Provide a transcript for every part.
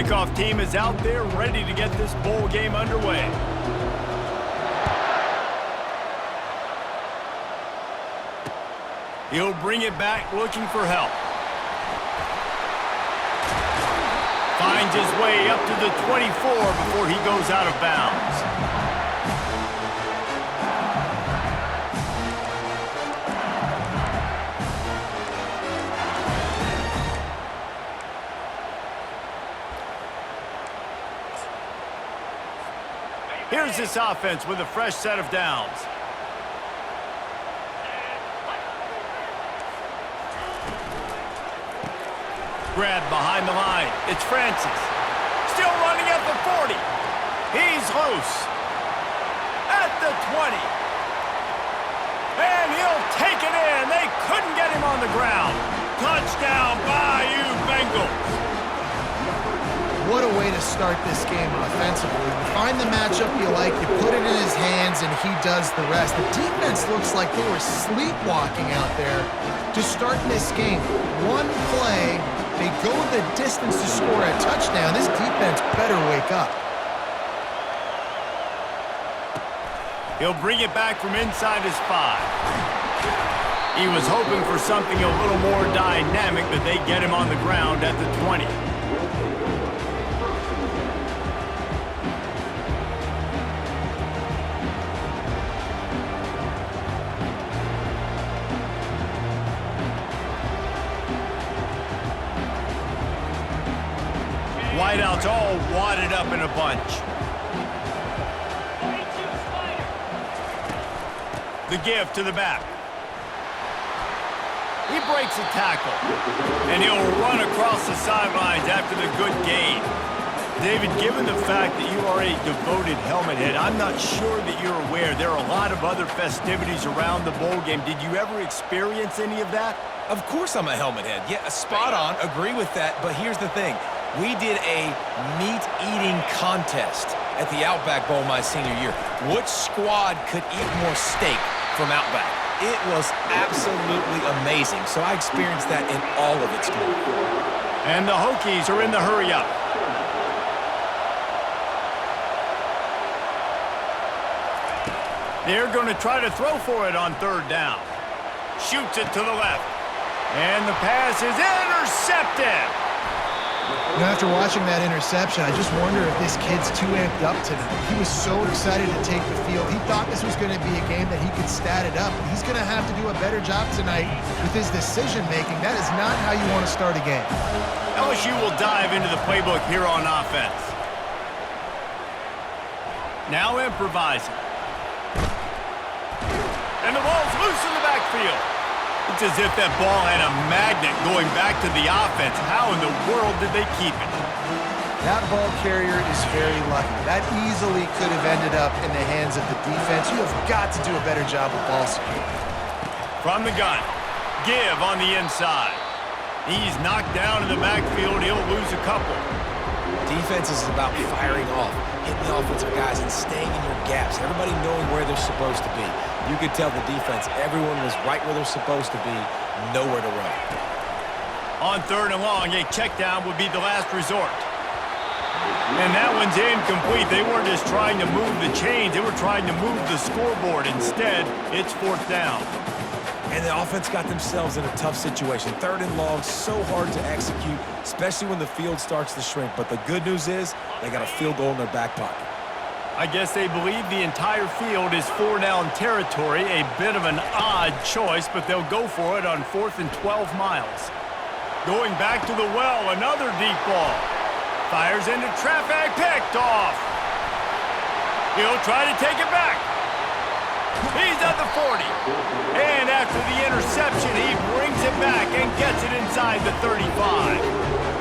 Kickoff team is out there ready to get this bowl game underway. He'll bring it back looking for help. Finds his way up to the 24 before he goes out of bounds. Here's this offense with a fresh set of downs. Grab behind the line. It's Francis. Still running at the 40. He's loose. At the 20. And he'll take it in. They couldn't get him on the ground. Touchdown, Bayou Bengals. What a way to start this game offensively. You find the matchup you like, you put it in his hands, and he does the rest. The defense looks like they were sleepwalking out there to start this game. One play, they go the distance to score a touchdown. This defense better wake up. He'll bring it back from inside his 5. He was hoping for something a little more dynamic, but they get him on the ground at the 20. Wideouts all wadded up in a bunch. The give to the back. He breaks a tackle, and he'll run across the sidelines after the good gain. David, given the fact that you are a devoted helmet head, I'm not sure that you're aware there are a lot of other festivities around the bowl game. Did you ever experience any of that? Of course I'm a helmet head. Yeah, spot on. Agree with that. But here's the thing. We did a meat-eating contest at the Outback Bowl my senior year. Which squad could eat more steak from Outback? It was absolutely amazing. So I experienced that in all of its glory. And the Hokies are in the hurry-up. They're going to try to throw for it on 3rd down. Shoots it to the left. And the pass is intercepted. You know, after watching that interception, I just wonder if this kid's too amped up tonight. He was so excited to take the field. He thought this was going to be a game that he could stat it up. He's going to have to do a better job tonight with his decision-making. That is not how you want to start a game. LSU will dive into the playbook here on offense. Now improvising. And the ball's loose in the backfield. It's as if that ball had a magnet going back to the offense. How in the world did they keep it? That ball carrier is very lucky. That easily could have ended up in the hands of the defense. You have got to do a better job of ball security. From the gun. Give on the inside. He's knocked down in the backfield. He'll lose a couple. Defense is about firing off, hitting the offensive guys and staying in your gaps. Everybody knowing where they're supposed to be. You could tell the defense, everyone was right where they're supposed to be, nowhere to run. On 3rd and long, a check down would be the last resort. And that one's incomplete. They weren't just trying to move the chains, they were trying to move the scoreboard. Instead, it's 4th down. And the offense got themselves in a tough situation. 3rd and long, so hard to execute, especially when the field starts to shrink. But the good news is they got a field goal in their back pocket. I guess they believe the entire field is 4-down territory. A bit of an odd choice, but they'll go for it on 4th and 12 miles. Going back to the well, another deep ball. Fires into traffic, picked off. He'll try to take it back. He's at the 40. And after the interception, he brings it back and gets it inside the 35.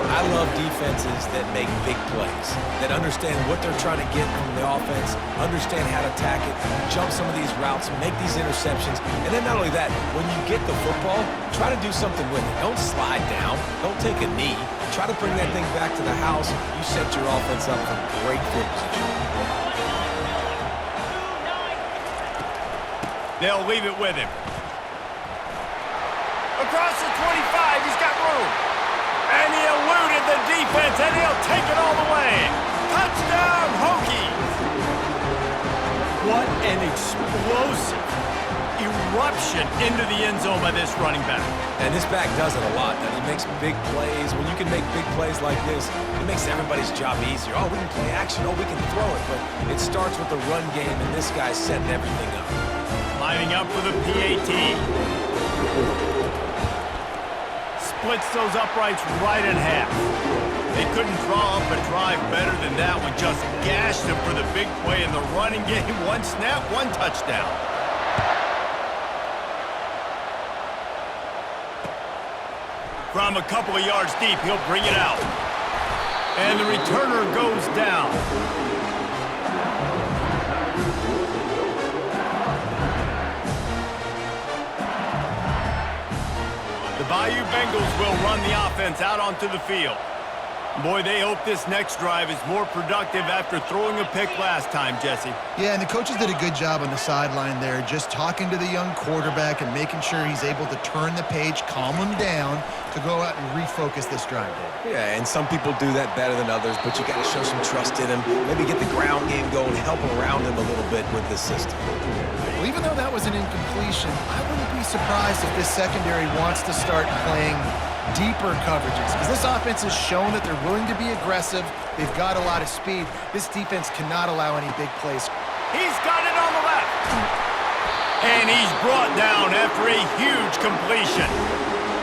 I love defenses that make big plays, that understand what they're trying to get from the offense, understand how to attack it, jump some of these routes, make these interceptions, and then not only that, when you get the football, try to do something with it. Don't slide down. Don't take a knee. Try to bring that thing back to the house. You set your offense up for great field position. They'll leave it with him. Across the 25, he's got room. And he eluded the defense, and he'll take it all the way. Touchdown, Hokies! What an explosive eruption into the end zone by this running back. And this back does it a lot. And he makes big plays. When you can make big plays like this, it makes everybody's job easier. Oh, we can play action. Oh, we can throw it. But it starts with the run game, and this guy's setting everything up. Lining up for the PAT. Splits those uprights right in half. They couldn't draw up a drive better than that one. Just gashed them for the big play in the running game. One snap, one touchdown. From a couple of yards deep, he'll bring it out. And the returner goes down. The Bayou Bengals will run the offense out onto the field. Boy, they hope this next drive is more productive after throwing a pick last time, Jesse. Yeah, and the coaches did a good job on the sideline there, just talking to the young quarterback and making sure he's able to turn the page, calm him down to go out and refocus this drive. Yeah, and some people do that better than others, but you got to show some trust in him. Maybe get the ground game going, help around him a little bit with this system. Well, even though that was an incompletion, I wouldn't be surprised if this secondary wants to start playing deeper coverages, because this offense has shown that they're willing to be aggressive. They've got a lot of speed. This defense cannot allow any big plays. He's got it on the left. And he's brought down after a huge completion.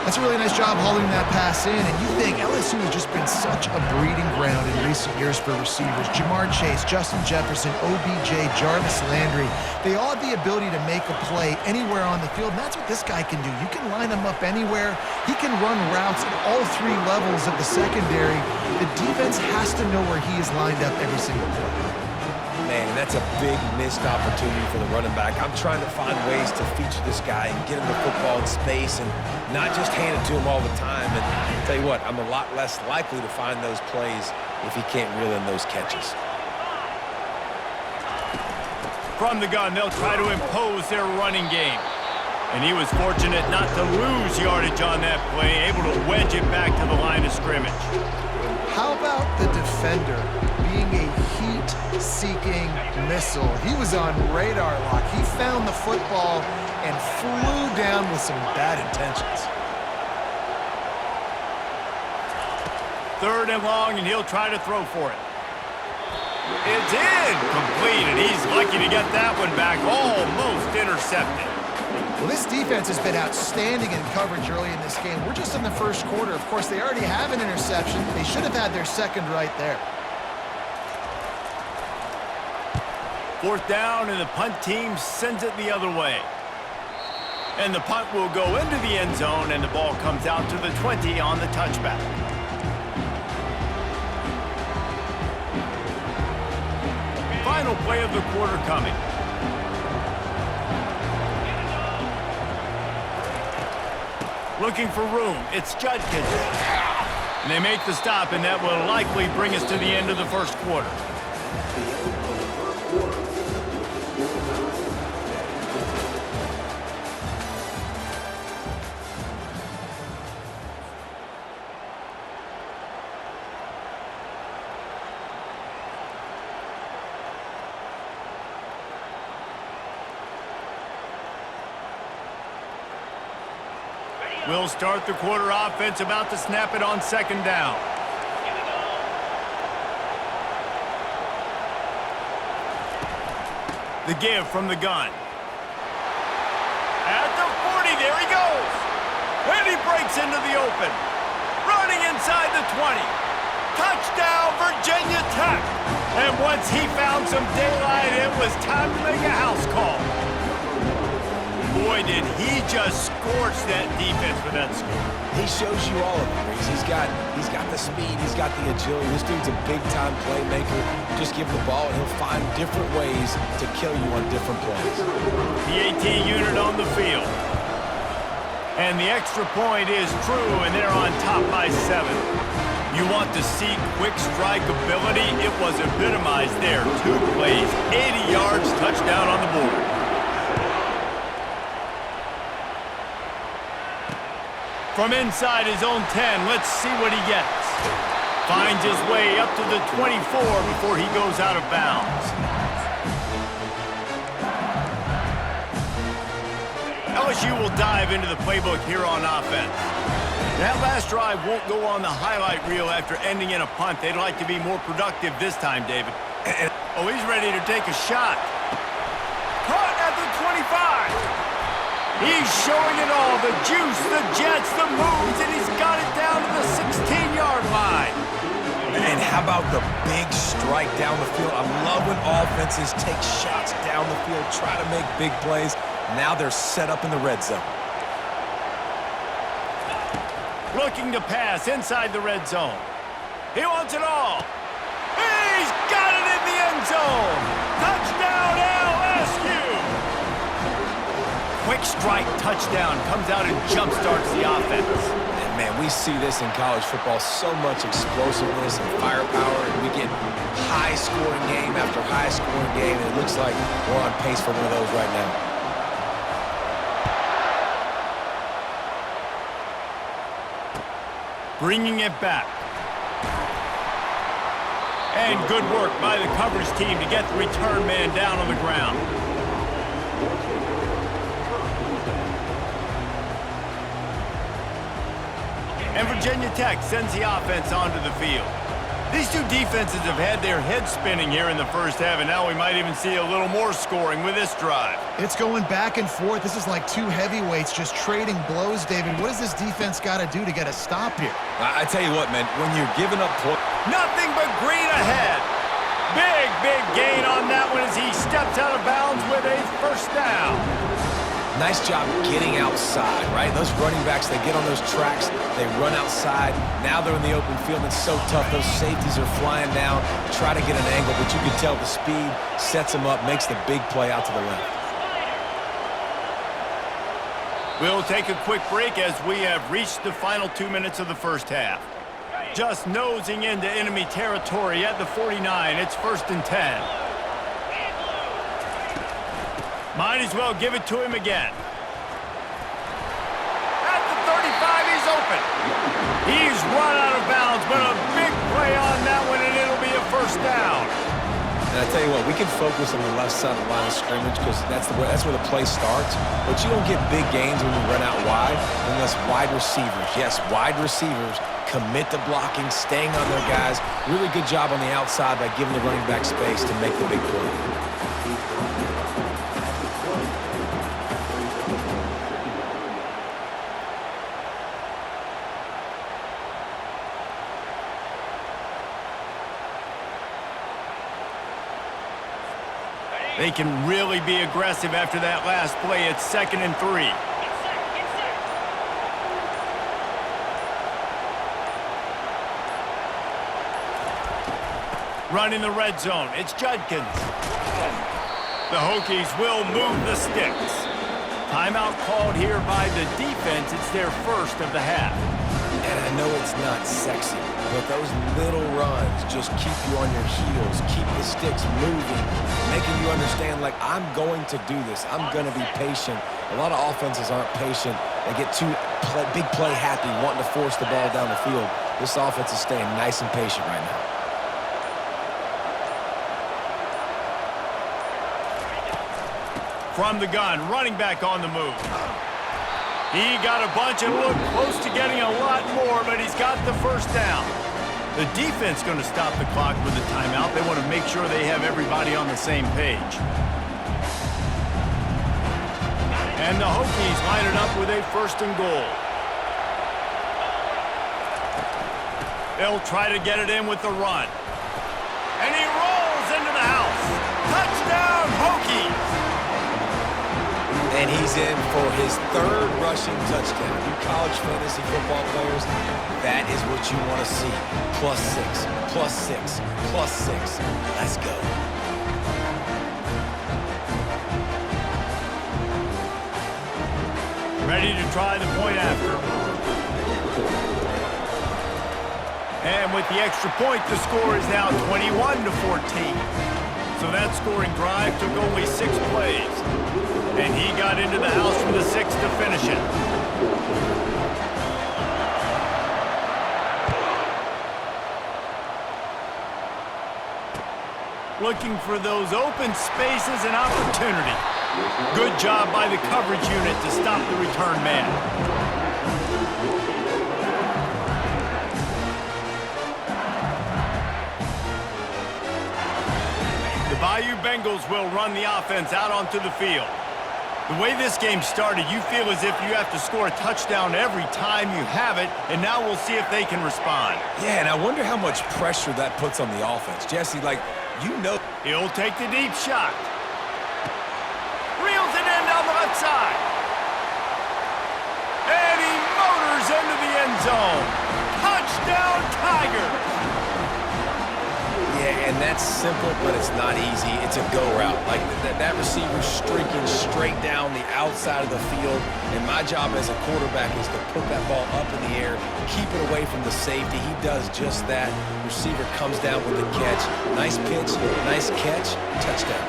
That's a really nice job holding that pass in, and you think LSU has just been such a breeding ground in recent years for receivers. Jamar Chase, Justin Jefferson, OBJ, Jarvis Landry, they all have the ability to make a play anywhere on the field, and that's what this guy can do. You can line him up anywhere. He can run routes at all three levels of the secondary. The defense has to know where he is lined up every single play. Man, that's a big missed opportunity for the running back. I'm trying to find ways to feature this guy and get him the football in space and not just hand it to him all the time. And I'll tell you what, I'm a lot less likely to find those plays if he can't reel in those catches. From the gun, they'll try to impose their running game. And he was fortunate not to lose yardage on that play, able to wedge it back to the line of scrimmage. How about the defender being a heat-seeking missile? He was on radar lock. He found the football and flew down with some bad intentions. Third and long, and he'll try to throw for it. It's incomplete, and he's lucky to get that one back, almost intercepted. Well, this defense has been outstanding in coverage early in this game. We're just in the first quarter. Of course, they already have an interception. They should have had their second right there. Fourth down, and the punt team sends it the other way. And the punt will go into the end zone, and the ball comes out to the 20 on the touchback. Final play of the quarter coming. Looking for room. It's Judkins. And they make the stop, and that will likely bring us to the end of the first quarter. We'll start the quarter offense, about to snap it on second down. The give from the gun. At the 40, there he goes. And he breaks into the open. Running inside the 20. Touchdown, Virginia Tech. And once he found some daylight, it was time to make a house call. Boy, did he just scorch that defense for that score. He shows you all of it, Reese. He's got the speed, he's got the agility. This dude's a big-time playmaker. Just give him the ball, and he'll find different ways to kill you on different plays. The 18 unit on the field. And the extra point is true, and they're on top by 7. You want to see quick strike ability? It was epitomized there. 2 plays, 80 yards, touchdown on the board. From inside his own 10, let's see what he gets. Finds his way up to the 24 before he goes out of bounds. LSU will dive into the playbook here on offense. That last drive won't go on the highlight reel after ending in a punt. They'd like to be more productive this time, David. Oh, he's ready to take a shot. Caught at the 25. He's showing it all. The juice, the jets, the moves, and he's got it down to the 16-yard line. And how about the big strike down the field? I love when offenses take shots down the field, try to make big plays. Now they're set up in the red zone. Looking to pass inside the red zone. He wants it all. He's got it in the end zone. Touchdown, LSU. Quick strike touchdown comes out and jumpstarts the offense. And man, we see this in college football, so much explosiveness and firepower, and we get high-scoring game after high-scoring game, and it looks like we're on pace for one of those right now. Bringing it back. And good work by the coverage team to get the return man down on the ground. And Virginia Tech sends the offense onto the field. These two defenses have had their heads spinning here in the first half, and now we might even see a little more scoring with this drive. It's going back and forth. This is like two heavyweights just trading blows, David. What does this defense got to do to get a stop here? I tell you what, man, when you're giving up points, nothing but green ahead. Big gain on that one as he steps out of bounds with a first down. nice job getting outside, right? Those running backs, they get on those tracks, they run outside. Now they're in the open field. It's so tough. Those safeties are flying down, try to get an angle, but you can tell the speed sets them up, makes the big play out to the left. We'll take a quick break as we have reached the final 2 minutes of the first half. Just nosing into enemy territory at the 49. It's 1st and 10. Might as well give it to him again. At the 35, he's open. He's run out of bounds, but a big play on that one, and it'll be a first down. And I tell you what, we can focus on the left side of the line of scrimmage because that's where the play starts. But you don't get big gains when you run out wide unless wide receivers, yes, wide receivers, commit to blocking, staying on their guys. Really good job on the outside by giving the running back space to make the big play. They can really be aggressive after that last play. It's 2nd and 3. Running the red zone. It's Judkins. The Hokies will move the sticks. Timeout called here by the defense. It's their first of the half. And I know it's not sexy, but those little runs just keep you on your heels, keep the sticks moving, making you understand, like, I'm going to do this. I'm going to be patient. A lot of offenses aren't patient. They get too big play happy, wanting to force the ball down the field. This offense is staying nice and patient right now. From the gun, running back on the move. He got a bunch and looked close to getting a lot more, but he's got the first down. The defense going to stop the clock with the timeout. They want to make sure they have everybody on the same page. And the Hokies line it up with a 1st and goal. They'll try to get it in with the run. And he rolls into the house. Touchdown, Hokies! And he's in for his 3rd rushing touchdown. You college fantasy football players, that is what you want to see. +6, +6, +6. Let's go. Ready to try the point after. And with the extra point, the score is now 21-14. So that scoring drive took only 6 plays. And he got into the house from the 6th to finish it. looking for those open spaces and opportunity. Good job by the coverage unit to stop the return man. The Bayou Bengals will run the offense out onto the field. The way this game started, you feel as if you have to score a touchdown every time you have it, and now we'll see if they can respond. Yeah, and I wonder how much pressure that puts on the offense. Jesse, like, you know. He'll take the deep shot. Reels it in down the left side. And he motors into the end zone. Touchdown, Tigers! Yeah, and that's simple, but it's not easy. It's a go route. Like, that receiver streaking straight down the outside of the field, and my job as a quarterback is to put that ball up in the air, keep it away from the safety. He does just that. Receiver comes down with the catch. Nice pitch, nice catch, touchdown.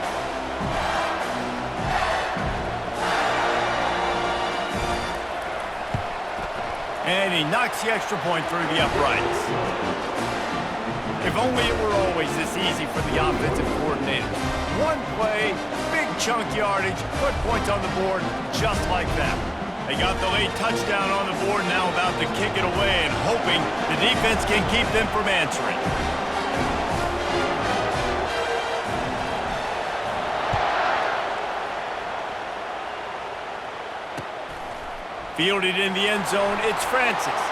And he knocks the extra point through the uprights. If only it were always this easy for the offensive coordinator. One play, big chunk yardage, put points on the board just like that. They got the late touchdown on the board, now about to kick it away and hoping the defense can keep them from answering. Fielded in the end zone, it's Francis.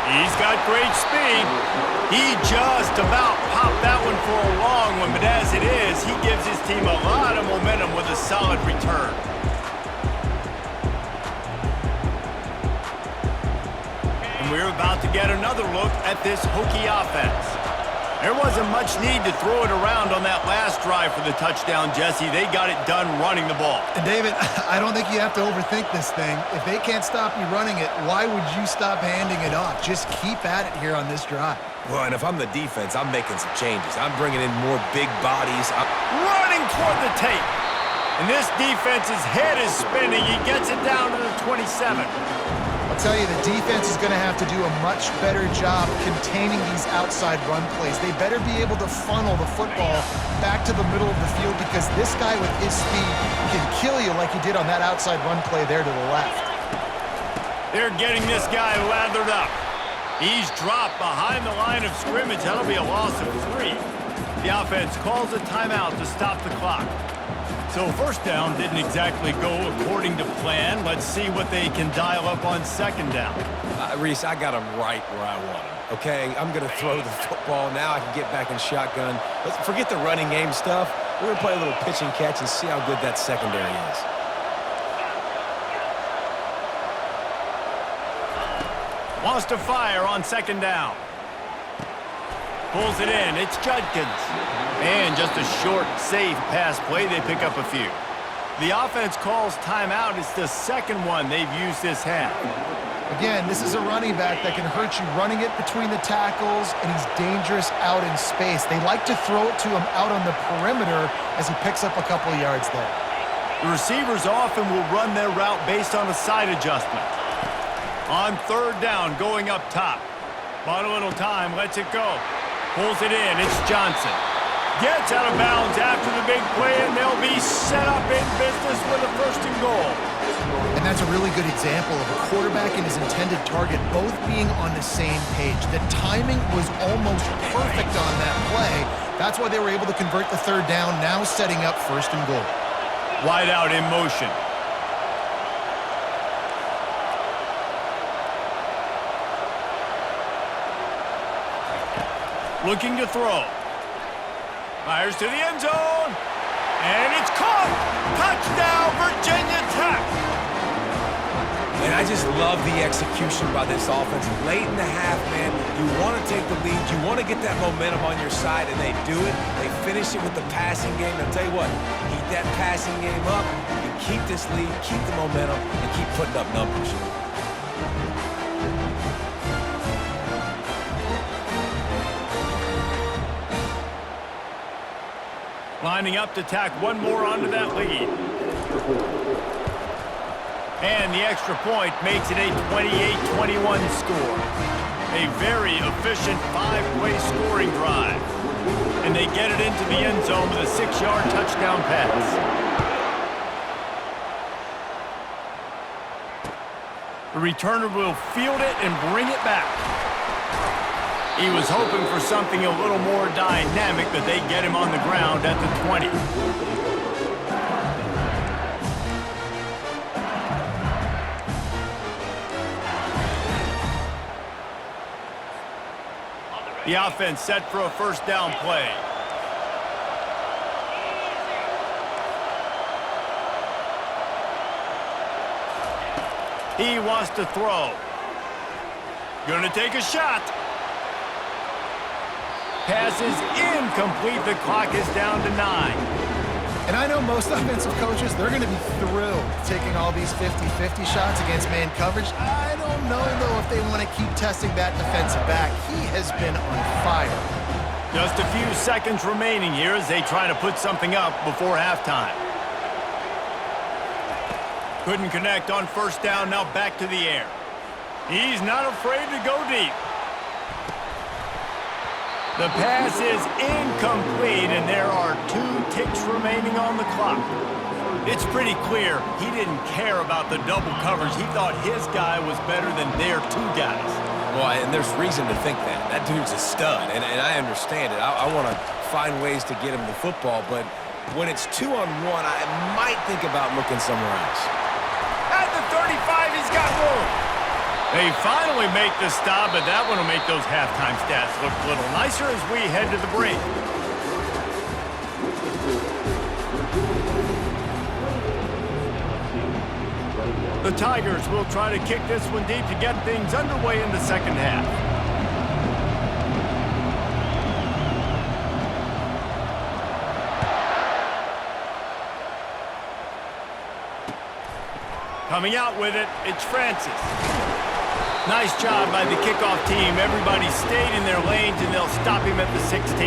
He's got great speed. He just about popped that one for a long one, but as it is, he gives his team a lot of momentum with a solid return. And we're about to get another look at this Hokie offense. There wasn't much need to throw it around on that last drive for the touchdown, Jesse. They got it done running the ball. And David, I don't think you have to overthink this thing. If they can't stop you running it, why would you stop handing it off? Just keep at it here on this drive. Well, and if I'm the defense, I'm making some changes. I'm bringing in more big bodies. Running toward the tape. And this defense's head is spinning. He gets it down to the 27. I'll tell you, the defense is going to have to do a much better job containing these outside run plays. They better be able to funnel the football back to the middle of the field because this guy with his speed can kill you like he did on that outside run play there to the left. They're getting this guy lathered up. He's dropped behind the line of scrimmage. That'll be a loss of 3. The offense calls a timeout to stop the clock. So first down didn't exactly go according to plan. Let's see what they can dial up on second down. Reese, I got him right where I want him, okay? I'm going to throw the football. Now I can get back in shotgun. Let's forget the running game stuff. We're going to play a little pitch and catch and see how good that secondary is. Wants to fire on second down. Pulls it in. It's Judkins. And just a short, safe pass play. They pick up a few. The offense calls timeout. It's the second one they've used this half. Again, this is a running back that can hurt you running it between the tackles, and he's dangerous out in space. They like to throw it to him out on the perimeter as he picks up a couple of yards there. The receivers often will run their route based on a side adjustment. On third down, going up top. Bought a little time, lets it go. Pulls it in, it's Johnson. Gets out of bounds after the big play, and they'll be set up in business with a first and goal. And that's a really good example of a quarterback and his intended target both being on the same page. The timing was almost perfect on that play. That's why they were able to convert the third down, now setting up first and goal. Wide out in motion. Looking to throw. Fires to the end zone. And it's caught. Touchdown, Virginia Tech. And I just love the execution by this offense. Late in the half, man, you want to take the lead. You want to get that momentum on your side, and they do it. They finish it with the passing game. I'll tell you what, keep that passing game up. You keep this lead, keep the momentum, and keep putting up numbers. Lining up to tack one more onto that lead. And the extra point makes it a 28-21 score. A very efficient 5-play scoring drive. and they get it into the end zone with a 6-yard touchdown pass. The returner will field it and bring it back. He was hoping for something a little more dynamic, but they get him on the ground at the 20. The offense set for a first down play. He wants to throw. Gonna take a shot. Pass is incomplete. The clock is down to 9. And I know most offensive coaches, they're going to be thrilled taking all these 50-50 shots against man coverage. I don't know, though, if they want to keep testing that defensive back. He has been on fire. Just a few seconds remaining here as they try to put something up before halftime. Couldn't connect on first down, now back to the air. He's not afraid to go deep. The pass is incomplete, and there are 2 ticks remaining on the clock. It's pretty clear he didn't care about the double coverage. He thought his guy was better than their 2 guys. Well, and there's reason to think that. That dude's a stud, and I understand it. I want to find ways to get him the football, but when it's 2-on-1, I might think about looking somewhere else. At the 35, he's got room. They finally make the stop, but that one will make those halftime stats look a little nicer as we head to the break. The Tigers will try to kick this one deep to get things underway in the second half. Coming out with it, it's Francis. Nice job by the kickoff team. Everybody stayed in their lanes, and they'll stop him at the 16.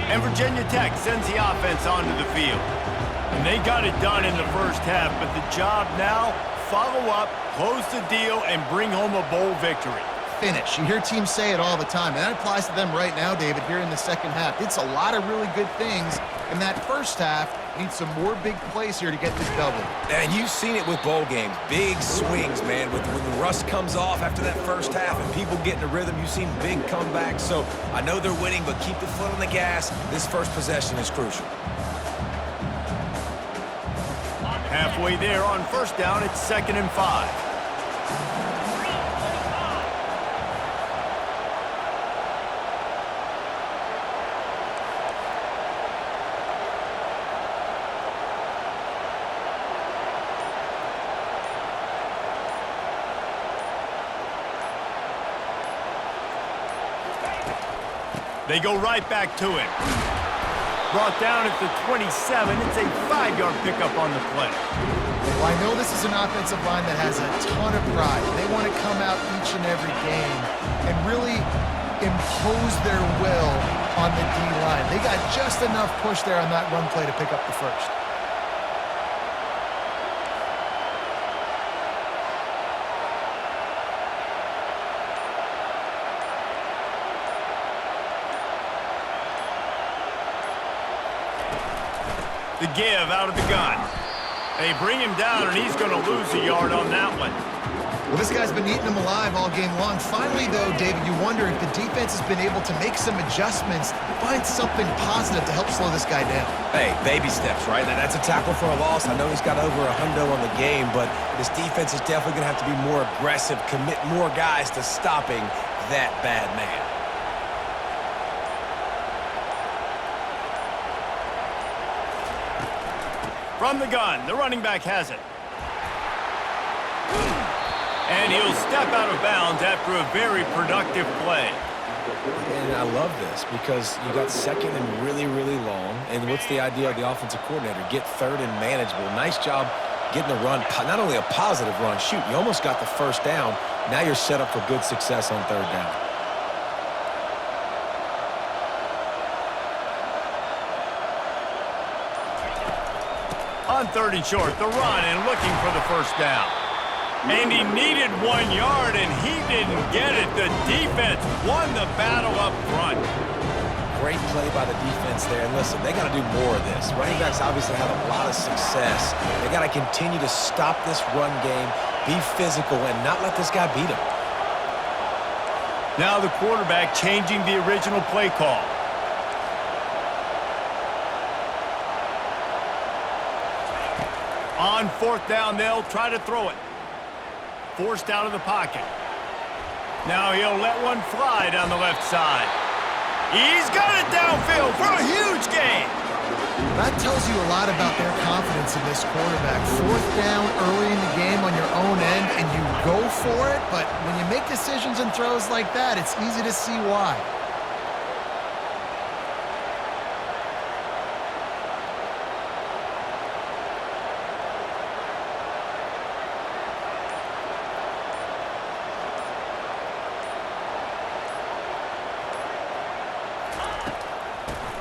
And Virginia Tech sends the offense onto the field. And they got it done in the first half, but the job now, follow up, close the deal, and bring home a bowl victory. Finish. You hear teams say it all the time, and that applies to them right now, David, here in the second half. It's a lot of really good things in that first half. Need some more big plays here to get this double. And you've seen it with bowl games. Big swings, man. When the rust comes off after that first half and people get in the rhythm, you've seen big comebacks. So I know they're winning, but keep the foot on the gas. This first possession is crucial. Halfway there on first down, it's 2nd and 5. They go right back to him. Brought down at the 27. It's a 5-yard pickup on the play. Well, I know this is an offensive line that has a ton of pride. They want to come out each and every game and really impose their will on the D-line. They got just enough push there on that run play to pick up the first. The give out of the gun. They bring him down, and he's going to lose a yard on that one. Well, this guy's been eating them alive all game long. Finally, though, David, you wonder if the defense has been able to make some adjustments, find something positive to help slow this guy down. Hey, baby steps, right? That's a tackle for a loss. I know he's got over a hundo on the game, but this defense is definitely going to have to be more aggressive, commit more guys to stopping that bad man. From the gun, the running back has it. And he'll step out of bounds after a very productive play. And I love this because you got 2nd and really, really long. And what's the idea of the offensive coordinator? Get 3rd and manageable. Nice job getting a run, not only a positive run. Shoot, you almost got the first down. Now you're set up for good success on 3rd down. On 3rd and short, the run and looking for the first down. And he needed 1 yard, and he didn't get it. The defense won the battle up front. Great play by the defense there. And listen, they got to do more of this. Running backs obviously have a lot of success. They got to continue to stop this run game, be physical, and not let this guy beat him. Now the quarterback changing the original play call. On 4th down, they'll try to throw it. Forced out of the pocket. Now he'll let one fly down the left side. He's got it downfield for a huge gain. That tells you a lot about their confidence in this quarterback. 4th down early in the game on your own end, and you go for it, but when you make decisions and throws like that, it's easy to see why.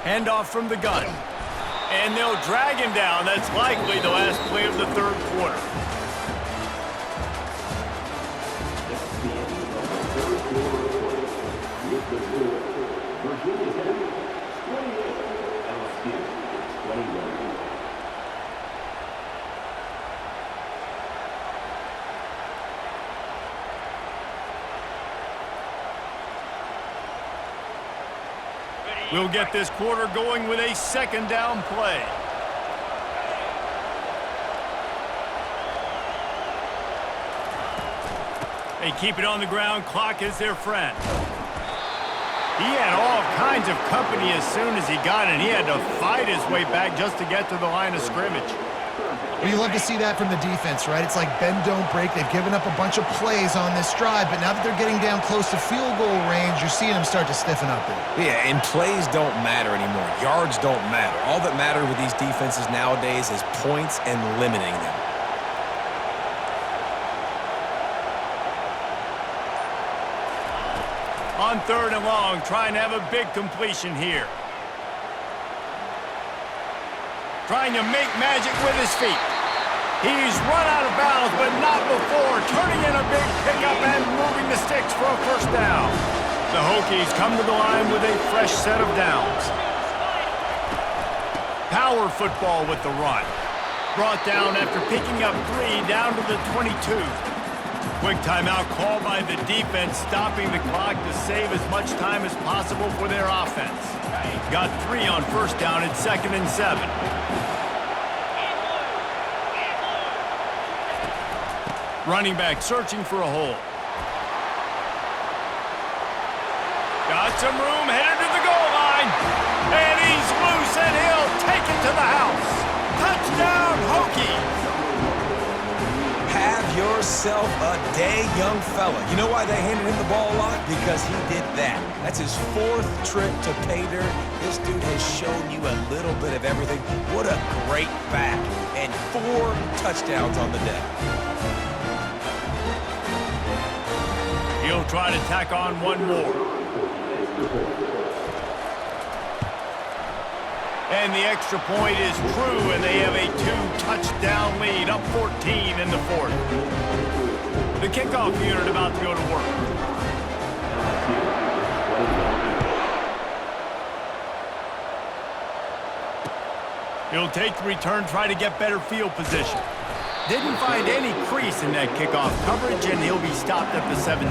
Handoff from the gun. And they'll drag him down. That's likely the last play of the 3rd quarter. We'll get this quarter going with a 2nd down play. They keep it on the ground. Clock is their friend. He had all kinds of company as soon as he got it. He had to fight his way back just to get to the line of scrimmage. Well, you love to see that from the defense, right? It's like bend, don't break. They've given up a bunch of plays on this drive, but now that they're getting down close to field goal range, you're seeing them start to stiffen up there. Yeah, and plays don't matter anymore. Yards don't matter. All that matters with these defenses nowadays is points and limiting them. On 3rd and long, trying to have a big completion here. Trying to make magic with his feet. He's run out of bounds, but not before. Turning in a big pickup and moving the sticks for a first down. The Hokies come to the line with a fresh set of downs. Power football with the run. Brought down after picking up 3 down to the 22. Quick timeout called by the defense, stopping the clock to save as much time as possible for their offense. Got 3 on first down at 2nd and 7. Running back searching for a hole. Got some room, headed to the goal line. And he's loose, and he'll take it to the house. Touchdown, Hokies. Have yourself a day, young fella. You know why they handed him the ball a lot? Because he did that. That's his 4th trip to pay dirt. This dude has shown you a little bit of everything. What a great back. And 4 touchdowns on the day. He'll try to tack on one more. And the extra point is true, and they have a 2-touchdown lead, up 14 in the 4th. The kickoff unit about to go to work. He'll take the return, try to get better field position. Didn't find any crease in that kickoff coverage, and he'll be stopped at the 17.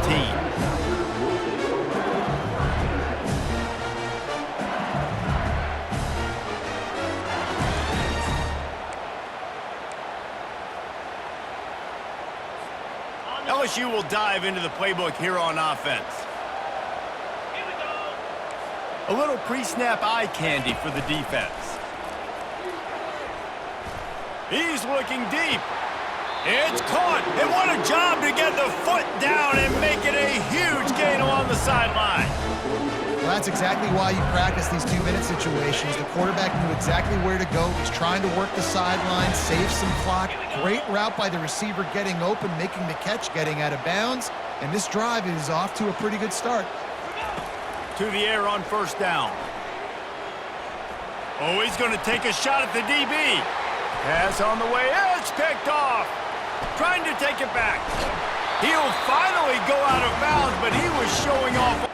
LSU will dive into the playbook here on offense. A little pre-snap eye candy for the defense. He's looking deep. It's caught, and what a job to get the foot down and make it a huge gain along the sideline. Well, that's exactly why you practice these 2-minute situations. The quarterback knew exactly where to go. He's trying to work the sideline, save some clock. Great route by the receiver getting open, making the catch, getting out of bounds. And this drive is off to a pretty good start. To the air on first down. Oh, he's going to take a shot at the DB. Pass on the way. It's picked off. Trying to take it back. He'll finally go out of bounds, but he was showing off.